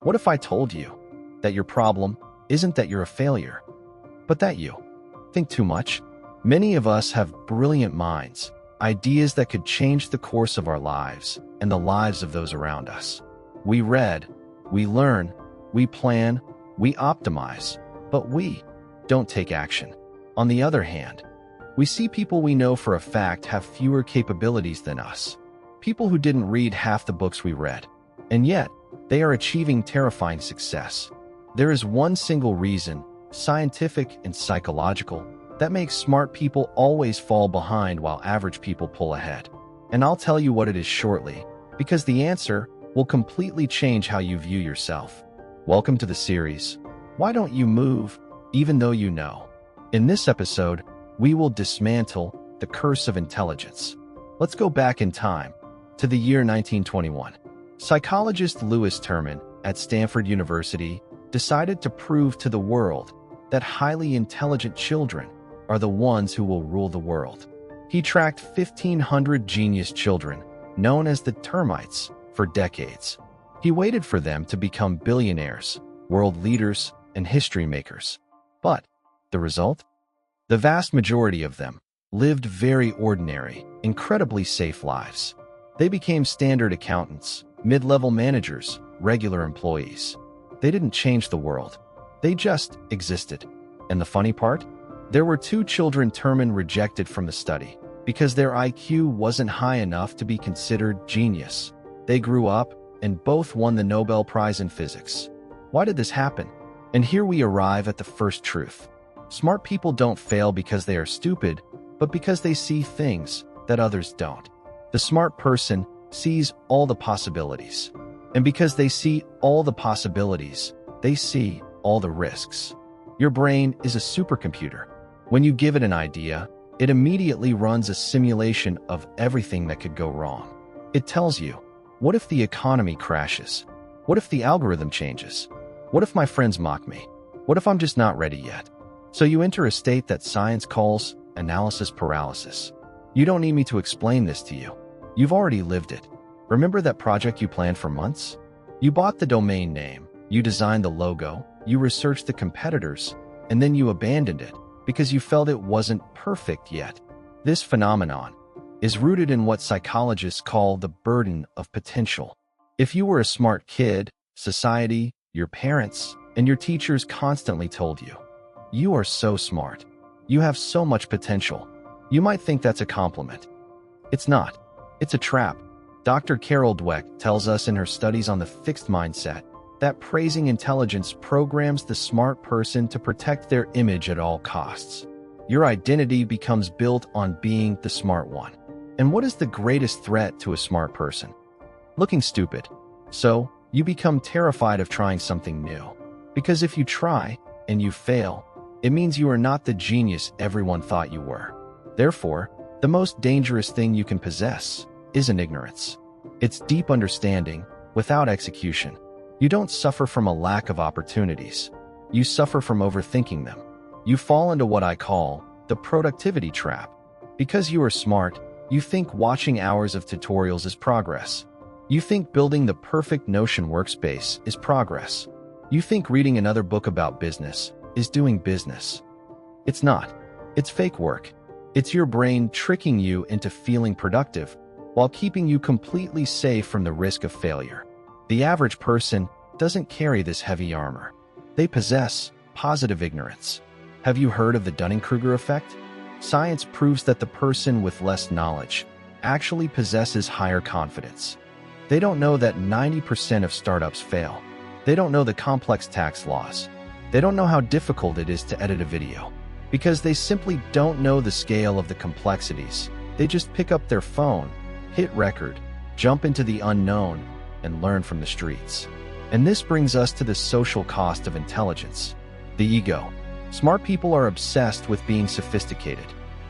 What if I told you that your problem isn't that you're a failure, but that you think too much? Many of us have brilliant minds, ideas that could change the course of our lives and the lives of those around us. We read, we learn, we plan, we optimize, but we don't take action. On the other hand, we see people we know for a fact have fewer capabilities than us. People who didn't read half the books we read, and yet they are achieving terrifying success. There is one single reason, scientific and psychological, that makes smart people always fall behind while average people pull ahead. And I'll tell you what it is shortly, because the answer will completely change how you view yourself. Welcome to the series, Why Don't You Move, Even Though You Know? In this episode, we will dismantle the curse of intelligence. Let's go back in time to the year 1921. Psychologist Lewis Terman at Stanford University decided to prove to the world that highly intelligent children are the ones who will rule the world. He tracked 1,500 genius children, known as the termites, for decades. He waited for them to become billionaires, world leaders, and history makers. But the result? The vast majority of them lived very ordinary, incredibly safe lives. They became standard accountants, mid-level managers, regular employees. They didn't change the world. They just existed. And the funny part? There were 2 children Terman rejected from the study because their IQ wasn't high enough to be considered genius. They grew up and both won the Nobel Prize in Physics. Why did this happen? And here we arrive at the first truth. Smart people don't fail because they are stupid, but because they see things that others don't. The smart person sees all the possibilities. And because they see all the possibilities, they see all the risks. Your brain is a supercomputer. When you give it an idea, it immediately runs a simulation of everything that could go wrong. It tells you, what if the economy crashes? What if the algorithm changes? What if my friends mock me? What if I'm just not ready yet? So you enter a state that science calls analysis paralysis. You don't need me to explain this to you. You've already lived it. Remember that project you planned for months? You bought the domain name, you designed the logo, you researched the competitors, and then you abandoned it because you felt it wasn't perfect yet. This phenomenon is rooted in what psychologists call the burden of potential. If you were a smart kid, society, your parents, and your teachers constantly told you, "You are so smart. You have so much potential." You might think that's a compliment. It's not. It's a trap. Dr. Carol Dweck tells us in her studies on the fixed mindset that praising intelligence programs the smart person to protect their image at all costs. Your identity becomes built on being the smart one. And what is the greatest threat to a smart person? Looking stupid. So, you become terrified of trying something new. Because if you try and you fail, it means you are not the genius everyone thought you were. Therefore, the most dangerous thing you can possess isn't ignorance. It's deep understanding without execution. You don't suffer from a lack of opportunities. You suffer from overthinking them. You fall into what I call the productivity trap. Because you are smart, you think watching hours of tutorials is progress. You think building the perfect Notion workspace is progress. You think reading another book about business is doing business. It's not. It's fake work. It's your brain tricking you into feeling productive while keeping you completely safe from the risk of failure. The average person doesn't carry this heavy armor. They possess positive ignorance. Have you heard of the Dunning-Kruger effect? Science proves that the person with less knowledge actually possesses higher confidence. They don't know that 90% of startups fail. They don't know the complex tax laws. They don't know how difficult it is to edit a video. Because they simply don't know the scale of the complexities. They just pick up their phone, hit record, jump into the unknown, and learn from the streets. And this brings us to the social cost of intelligence, the ego. Smart people are obsessed with being sophisticated.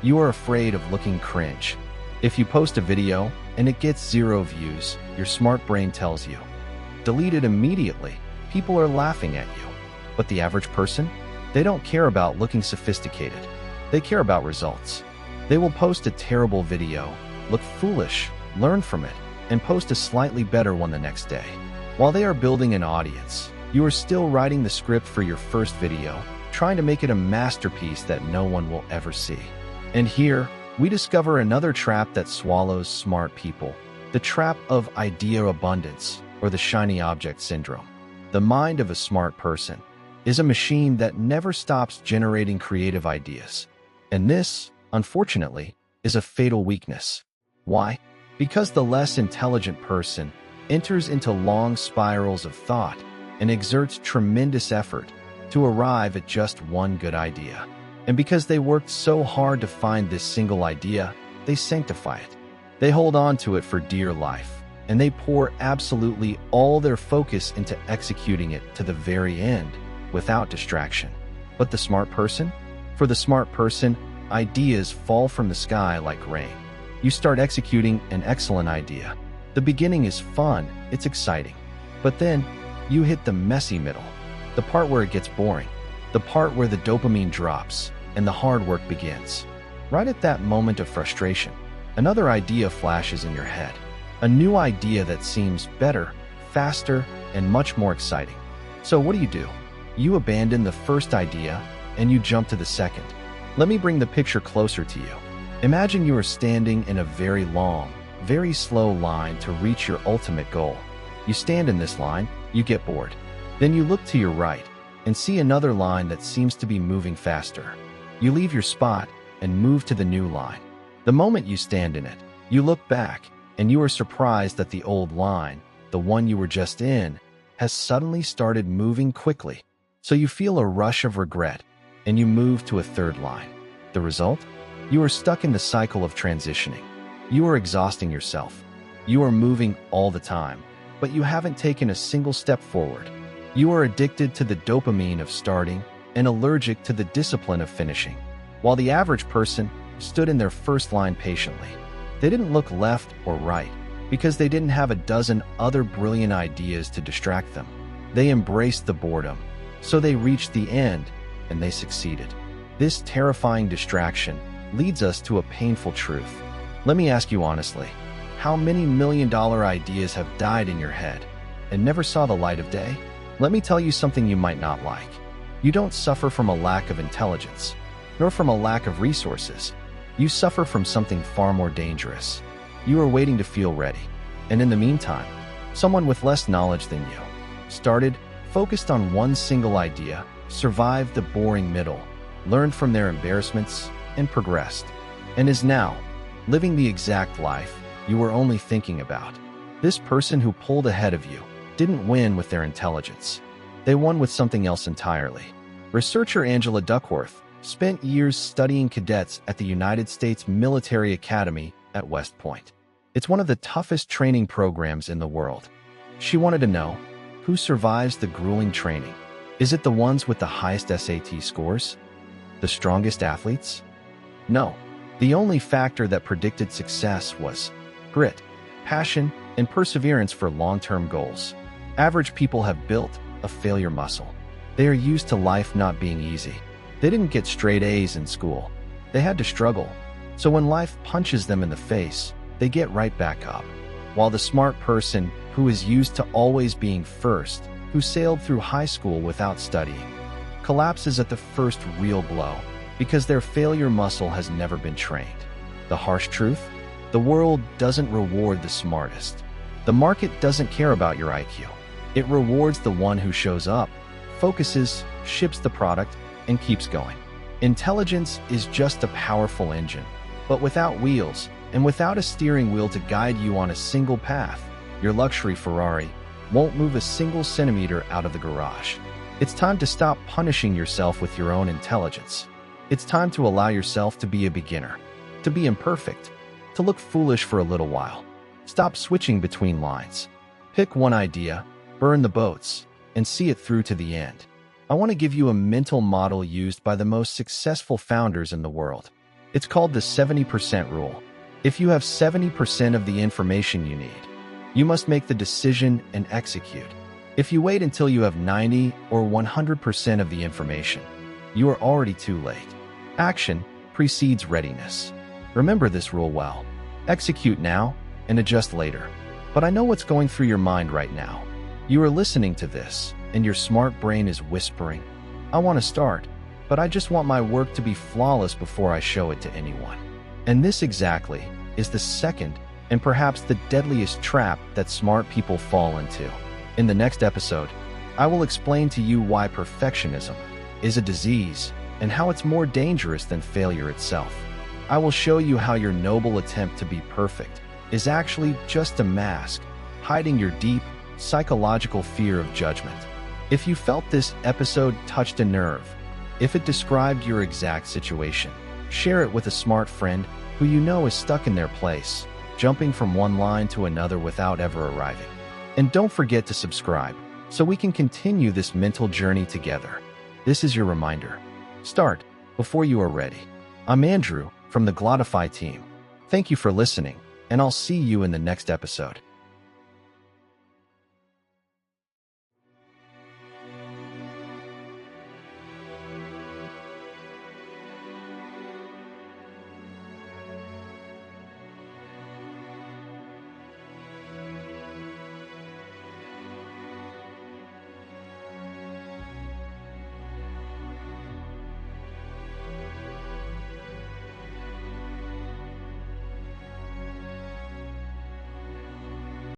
You are afraid of looking cringe. If you post a video and it gets 0 views, your smart brain tells you, delete it immediately. People are laughing at you. But the average person? They don't care about looking sophisticated. They care about results. They will post a terrible video, look foolish, learn from it, and post a slightly better one the next day. While they are building an audience, you are still writing the script for your first video, trying to make it a masterpiece that no one will ever see. And here, we discover another trap that swallows smart people, the trap of idea abundance, or the shiny object syndrome. The mind of a smart person is a machine that never stops generating creative ideas. And this, unfortunately, is a fatal weakness. Why? Because the less intelligent person enters into long spirals of thought and exerts tremendous effort to arrive at just one good idea. And because they worked so hard to find this single idea, they sanctify it. They hold on to it for dear life, and they pour absolutely all their focus into executing it to the very end without distraction. But the smart person? For the smart person, ideas fall from the sky like rain. You start executing an excellent idea. The beginning is fun, it's exciting. But then, you hit the messy middle, the part where it gets boring, the part where the dopamine drops and the hard work begins. Right at that moment of frustration, another idea flashes in your head. A new idea that seems better, faster, and much more exciting. So what do? You abandon the first idea and you jump to the second. Let me bring the picture closer to you. Imagine you are standing in a very long, very slow line to reach your ultimate goal. You stand in this line, you get bored. Then you look to your right and see another line that seems to be moving faster. You leave your spot and move to the new line. The moment you stand in it, you look back and you are surprised that the old line, the one you were just in, has suddenly started moving quickly. So you feel a rush of regret and you move to a third line. The result? You are stuck in the cycle of transitioning. You are exhausting yourself. You are moving all the time, but you haven't taken a single step forward. You are addicted to the dopamine of starting and allergic to the discipline of finishing. While the average person stood in their first line patiently, they didn't look left or right because they didn't have a dozen other brilliant ideas to distract them. They embraced the boredom, so they reached the end and they succeeded. This terrifying distraction leads us to a painful truth. Let me ask you honestly, how many million-dollar ideas have died in your head and never saw the light of day? Let me tell you something you might not like. You don't suffer from a lack of intelligence, nor from a lack of resources. You suffer from something far more dangerous. You are waiting to feel ready. And in the meantime, someone with less knowledge than you started, focused on one single idea, survived the boring middle, learned from their embarrassments, and progressed, and is now living the exact life you were only thinking about. This person who pulled ahead of you didn't win with their intelligence. They won with something else entirely. Researcher Angela Duckworth spent years studying cadets at the United States Military Academy at West Point. It's one of the toughest training programs in the world. She wanted to know, who survives the grueling training? Is it the ones with the highest SAT scores? The strongest athletes? No. The only factor that predicted success was grit, passion, and perseverance for long-term goals. Average people have built a failure muscle. They are used to life not being easy. They didn't get straight A's in school. They had to struggle. So when life punches them in the face, they get right back up. While the smart person, who is used to always being first, who sailed through high school without studying, collapses at the first real blow because their failure muscle has never been trained. The harsh truth? The world doesn't reward the smartest. The market doesn't care about your IQ. It rewards the one who shows up, focuses, ships the product, and keeps going. Intelligence is just a powerful engine, but without wheels and without a steering wheel to guide you on a single path, your luxury Ferrari won't move a single centimeter out of the garage. It's time to stop punishing yourself with your own intelligence. It's time to allow yourself to be a beginner, to be imperfect, to look foolish for a little while. Stop switching between lines. Pick one idea, burn the boats, and see it through to the end. I want to give you a mental model used by the most successful founders in the world. It's called the 70% rule. If you have 70% of the information you need, you must make the decision and execute. If you wait until you have 90 or 100% of the information, you are already too late. Action precedes readiness. Remember this rule well. Execute now and adjust later. But I know what's going through your mind right now. You are listening to this, and your smart brain is whispering, I want to start, but I just want my work to be flawless before I show it to anyone. And this exactly is the second and perhaps the deadliest trap that smart people fall into. In the next episode, I will explain to you why perfectionism is a disease and how it's more dangerous than failure itself. I will show you how your noble attempt to be perfect is actually just a mask, hiding your deep, psychological fear of judgment. If you felt this episode touched a nerve, if it described your exact situation, share it with a smart friend who you know is stuck in their place, jumping from one line to another without ever arriving. And don't forget to subscribe so we can continue this mental journey together. This is your reminder. Start before you are ready. I'm Andrew from the Glotify team. Thank you for listening, and I'll see you in the next episode.